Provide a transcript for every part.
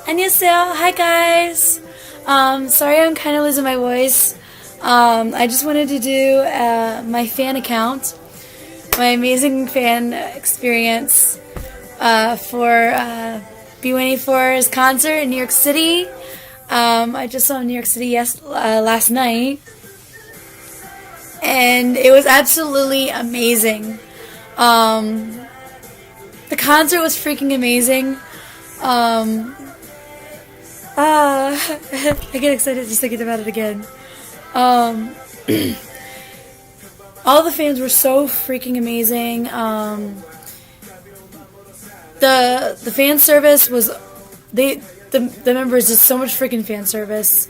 안녕하세요. Hi guys. Sorry I'm kind of losing my voice. I just wanted to do my fan account, my amazing fan experience for B1A4's concert in New York City. I just saw in New York City last night, and it was absolutely amazing. The concert was freaking amazing. I get excited just thinking about it again. All the fans were so freaking amazing. The fan service was the members did so much freaking fan service.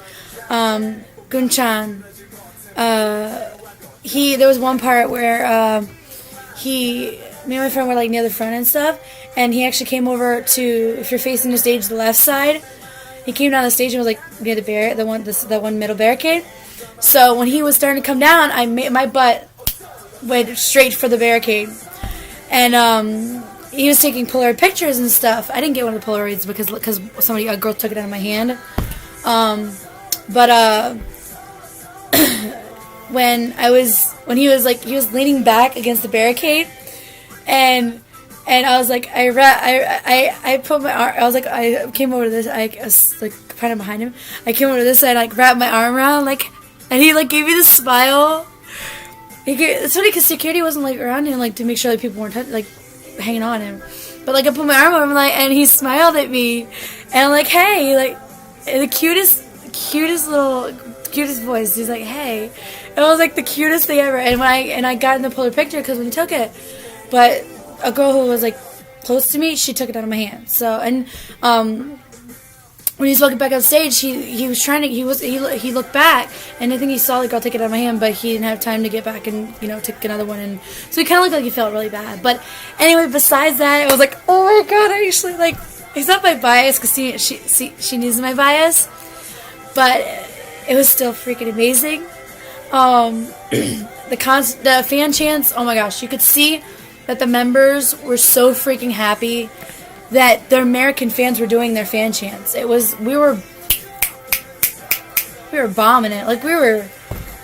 Gunchan, there was one part where me and my friend were like near the front and stuff, and he actually came over to, if you're facing the stage, the left side. He came down the stage and was like near the one middle barricade. So when he was starting to come down, my butt went straight for the barricade, and he was taking Polaroid pictures and stuff. I didn't get one of the Polaroids because a girl took it out of my hand. When he was leaning back against the barricade, and I was like, I put my arm, I came over to this, I was like kind of behind him. I came over to this side, like wrapped my arm around, and he gave me this smile. It's funny because security wasn't around him to make sure that people weren't hanging on him. But I put my arm over him and he smiled at me, and I'm like, hey, the cutest voice. He's like, hey. It was the cutest thing ever. And I got in the polar picture because when he took it, but a girl who was close to me, she took it out of my hand. So, and when he was walking back on stage, he looked back, and I think he saw the girl take it out of my hand, but he didn't have time to get back and take another one, and so he kind of looked like he felt really bad. But anyway, besides that, I was like, oh my god, I actually it's not my bias because she knows my bias, but it was still freaking amazing. The fan chants, oh my gosh, you could see that the members were so freaking happy that the American fans were doing their fan chants. We were bombing it.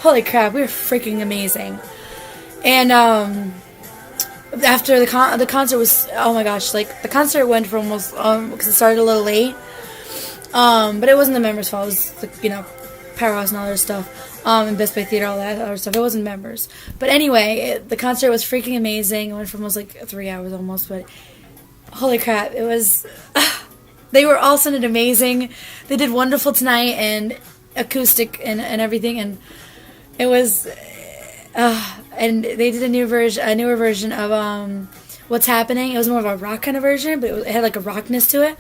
Holy crap, we were freaking amazing. And after the concert was, oh my gosh, the concert went for almost, because it started a little late. But it wasn't the members' fault. It was Powerhouse and all their stuff. And Best Buy Theater, all that other stuff. It wasn't members. But anyway, the concert was freaking amazing. It went for almost 3 hours almost, but holy crap, it was, they were all sounded amazing. They did wonderful tonight, and acoustic and everything, and it was, and they did a newer version of What's Happening. It was more of a rock kind of version, but it had a rockness to it,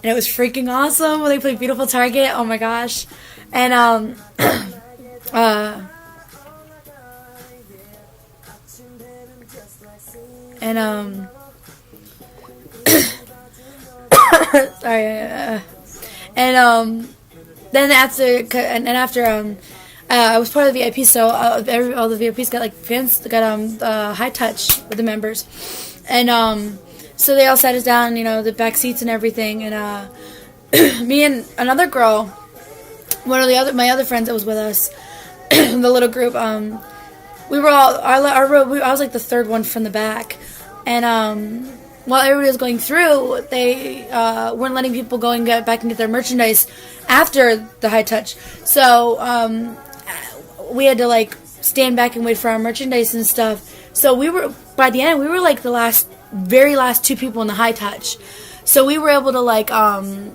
and it was freaking awesome. When they played Beautiful Target, oh my gosh. And sorry, then after I was part of the VIP, so all the VIPs got fans got high touch with the members, and so they all sat us down, the back seats and everything, and me and another girl, one of my other friends that was with us, the little group, we were all I was the third one from the back, and while everybody was going through, they weren't letting people go and get back and get their merchandise after the high touch. So we had to stand back and wait for our merchandise and stuff. So by the end we were the very last two people in the high touch. So we were able to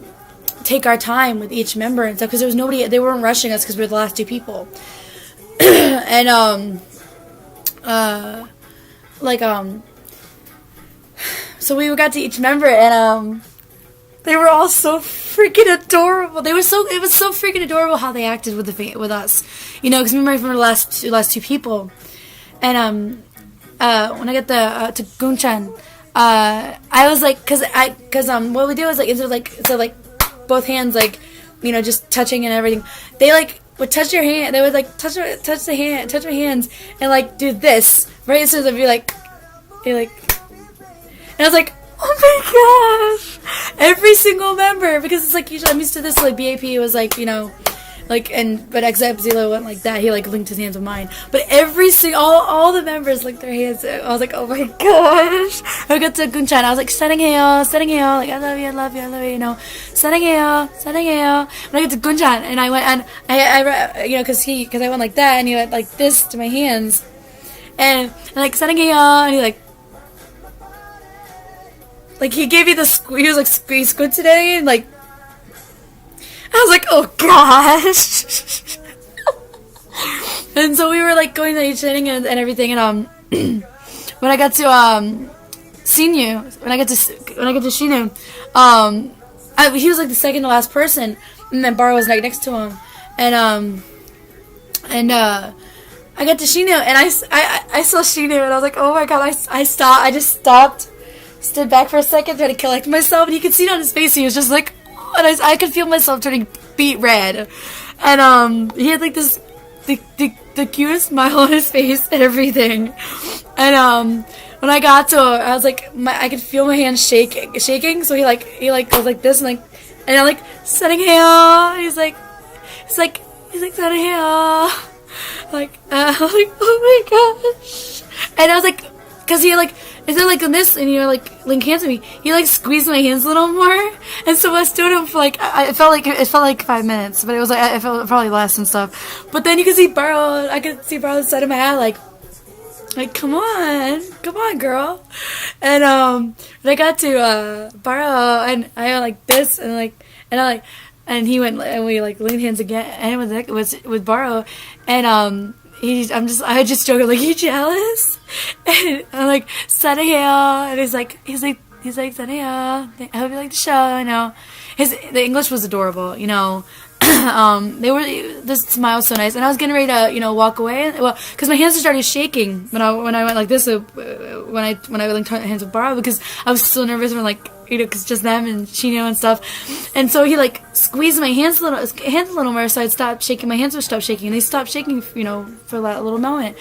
take our time with each member and stuff because there was nobody. They weren't rushing us because we were the last two people. And so we got to each member, and they were all so freaking adorable. It was so freaking adorable how they acted with us, because me and my friend were the last two people. And when I got to Gunchan, I was because what we do is instead of both hands just touching and everything, they would touch your hand. They would touch my hands and do this, right? So they'd be and I was Oh my gosh! Every single member, because it's like usually I'm used to this. Like BAP was like, you know, like, but except Zelo went like that. He like linked his hands with mine. But every single all the members linked their hands. I was like, oh my gosh! I got to Gunchan. I was like, setting hail. Like, I love you, I love you, I love you. You know, setting hail. When I got to Gunchan, and I went and I you know, because I went like that, and he went like this to my hands, and like setting hail, and he like he gave me the he was like squinted at me, and like I was like, oh gosh. And so we were like going to each inning and everything, and when I got to Sinu, when I got to Shinu, he was like the second to last person, and then Baro was like next to him, and I got to Shinu, and I saw Shinu, and I was like, oh my god, I just stopped, stood back for a second, tried to collect myself, and you could see it on his face, he was just like, oh, and I could feel myself turning beet red, and he had like this the cutest smile on his face and everything, and when I got to him, I was like, I could feel my hands shaking, so he was like this, and I'm like, setting hail, and he's like setting hail, like, I was like, oh my gosh, and I was like, cause he like, instead of like this, and you're like link hands with me, he like squeezed my hands a little more, and so I was doing him for like, it felt like 5 minutes, but it was like, I felt probably less and stuff, but then you could see Baro, I could see Baro's side of my eye, like, come on, girl, and when I got to Baro, and I like this, and he went, and we like linked hands again, and it was with Baro, and I just joked, like, you jealous? And I'm like, Sunny Hill, and he's like, Sunny Hill, I hope you like the show, I know. The English was adorable, you know. The smile was so nice, and I was getting ready to, you know, walk away. Well, because my hands started shaking when I went like this, when I linked hands with Baro, because I was so nervous when, like, you know, because just them and Chino and stuff, and so he like squeezed my hands a little more, so I'd stop shaking. My hands would stop shaking, and they stopped shaking, you know, for that little moment,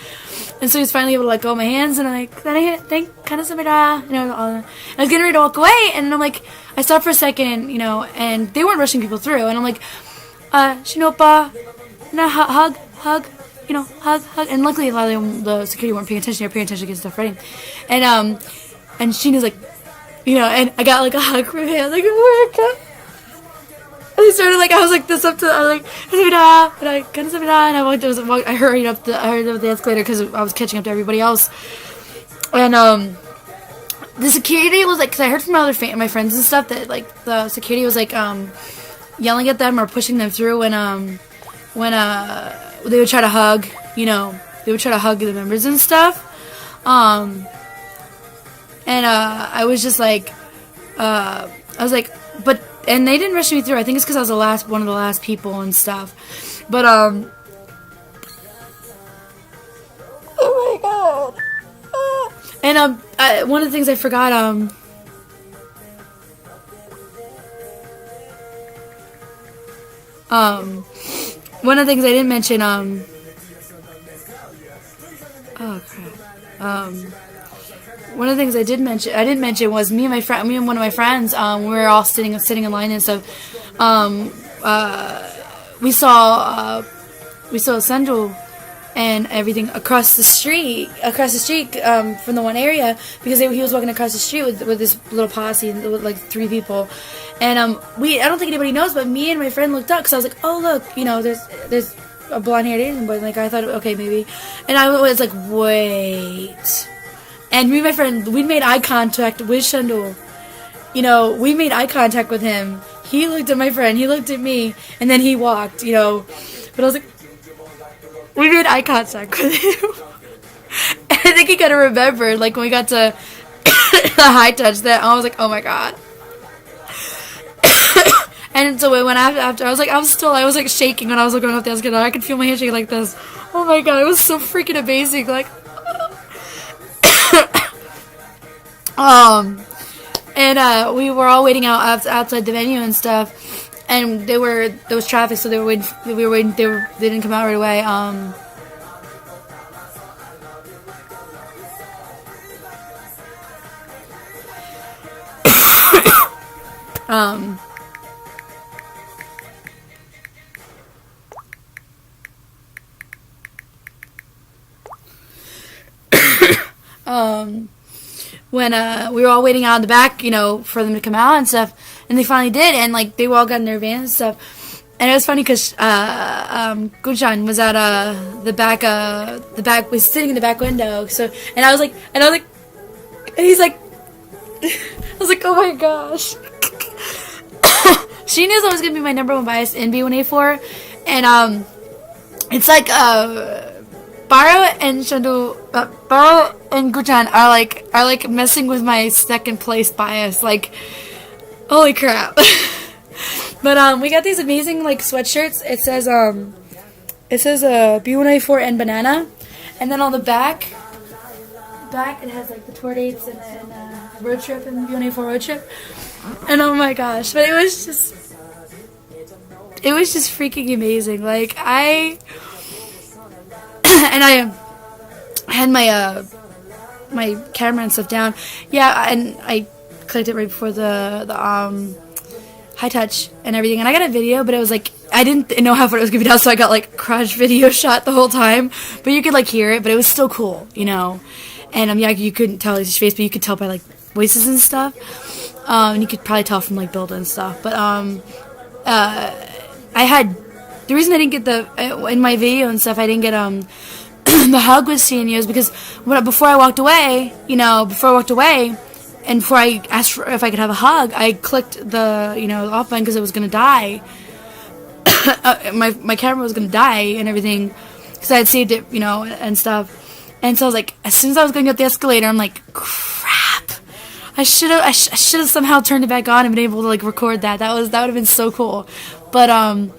and so he was finally able to let go of my hands, and I'm like, thank kanasabida, you know, and I was getting ready to walk away, and I'm like, I stopped for a second, you know, and they weren't rushing people through, and I'm like, Shinopa, no, hug, you know, hug, and luckily a lot of the security weren't paying attention. They were paying attention to get stuff ready, and Shino's like, you know, and I got like a hug from him, like, oh my god. And he started like, I was like this up to, I was like, and I hurried up the escalator because I was catching up to everybody else, and the security was like, because I heard from my friends and stuff that like the security was like yelling at them or pushing them through when they would try to hug, you know, they would try to hug the members and stuff, and I was just like, I was like, but, and they didn't rush me through. I think it's because I was one of the last people and stuff. But oh my god. And one of the things I forgot, one of the things I didn't mention, oh crap, one of the things I didn't mention was me and one of my friends, we were all sitting in line and stuff, we saw Sanjo and everything across the street, from the one area, because he was walking across the street with this little posse, with like 3 people, and I don't think anybody knows, but me and my friend looked up, because I was like, oh look, you know, there's a blonde-haired Asian boy, like I thought, okay, maybe, and I was like, wait, and me and my friend, we made eye contact with Shandul, you know, we made eye contact with him, he looked at my friend, he looked at me, and then he walked, you know, but I was like, we made eye contact with him. And I think he kind of remembered, like, when we got to the high touch, that I was like, oh my god. And so when after, I was like shaking when I was looking up the escalator. I could feel my hand shaking like this. Oh my god, it was so freaking amazing. Like, and we were all waiting outside the venue and stuff. And there was traffic, so we were waiting. They didn't come out right away. Um, when we were all waiting out in the back, you know, for them to come out and stuff, and they finally did, and like they were all got in their van and stuff, and it was funny because Gunchan was at the back was sitting in the back window, so and I was like, and he's like, I was like, oh my gosh. She knew that was gonna be my number one bias in B1A4, and it's like Baro and Guchan are like messing with my second place bias. Like, holy crap! But we got these amazing like sweatshirts. It says B1A4 and banana, and then on the back it has like the tour dates and road trip and B1A4 road trip. And oh my gosh, but it was just freaking amazing. Like I had my my camera and stuff down. Yeah, and I clicked it right before the high touch and everything. And I got a video, but it was like I didn't know how far it was gonna be down, so I got like crotch video shot the whole time. But you could like hear it, but it was still cool, you know. And yeah, you couldn't tell his face, but you could tell by like voices and stuff. And you could probably tell from like build and stuff. But I had the reason I didn't get the in my video and stuff. I didn't get the hug with CNUs because before I walked away, and before I asked for if I could have a hug, I clicked the off button because it was gonna die. my camera was gonna die and everything because I had saved it, and stuff. And so I was like, as soon as I was going up the escalator, I'm like, crap. I should have somehow turned it back on and been able to like record that. That would have been so cool. But so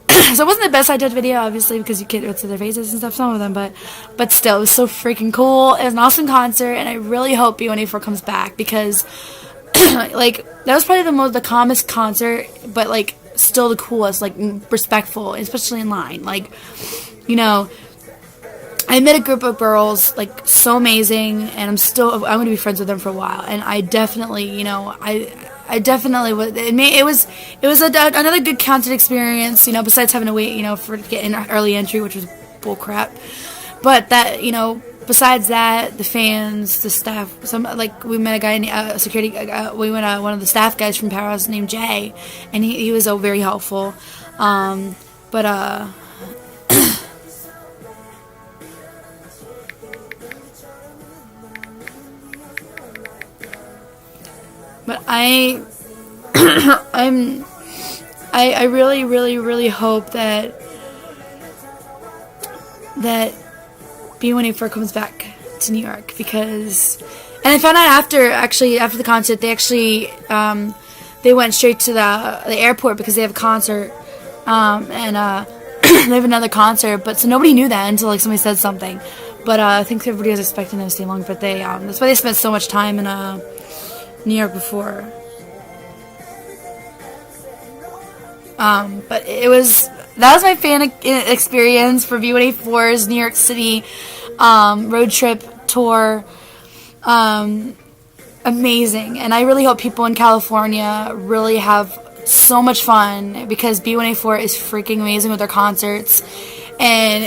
it wasn't the best high touch video, obviously, because you can't see their faces and stuff, some of them, but still, it was so freaking cool. It was an awesome concert, and I really hope B1A4 comes back because like that was probably the calmest concert, but like still the coolest, like respectful, especially in line. Like, I met a group of girls, like, so amazing, and I'm going to be friends with them for a while, and I definitely, I definitely would, it was another good concert experience, besides having to wait, to get in early entry, which was bull crap, but that, besides that, the fans, the staff, we met a guy, we met one of the staff guys from Powerhouse named Jay, and he was very helpful, But I really, really, really hope that B1A4 comes back to New York because, and I found out after the concert, they went straight to the airport because they have a concert, and they have another concert, but so nobody knew that until like somebody said something. But I think everybody was expecting them to stay long, but that's why they spent so much time in New York before. But that was my fan experience for B1A4's New York City road trip tour. Amazing, and I really hope people in California really have so much fun because B1A4 is freaking amazing with their concerts, and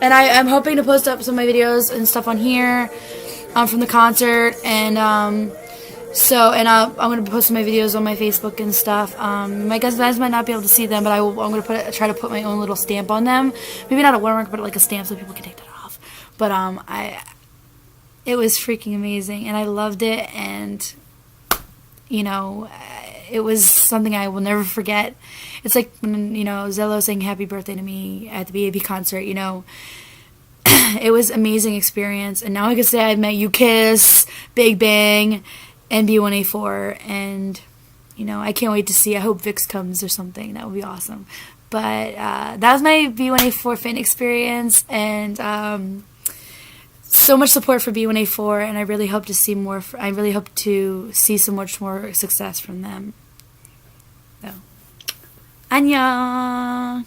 I'm hoping to post up some of my videos and stuff on here. From the concert, and I'm going to post my videos on my Facebook and stuff. My guys might not be able to see them, but I'm going to try to put my own little stamp on them. Maybe not a watermark, but like a stamp so people can take that off. But it was freaking amazing, and I loved it, and it was something I will never forget. It's like when Zello saying happy birthday to me at the BAP concert. It was an amazing experience, and now I can say I've met U-Kiss, Big Bang, and B1A4, and I can't wait to see. I hope Vix comes or something. That would be awesome. But that was my B1A4 fan experience, and so much support for B1A4, and I really hope to see more. I really hope to see so much more success from them. So, annyeong.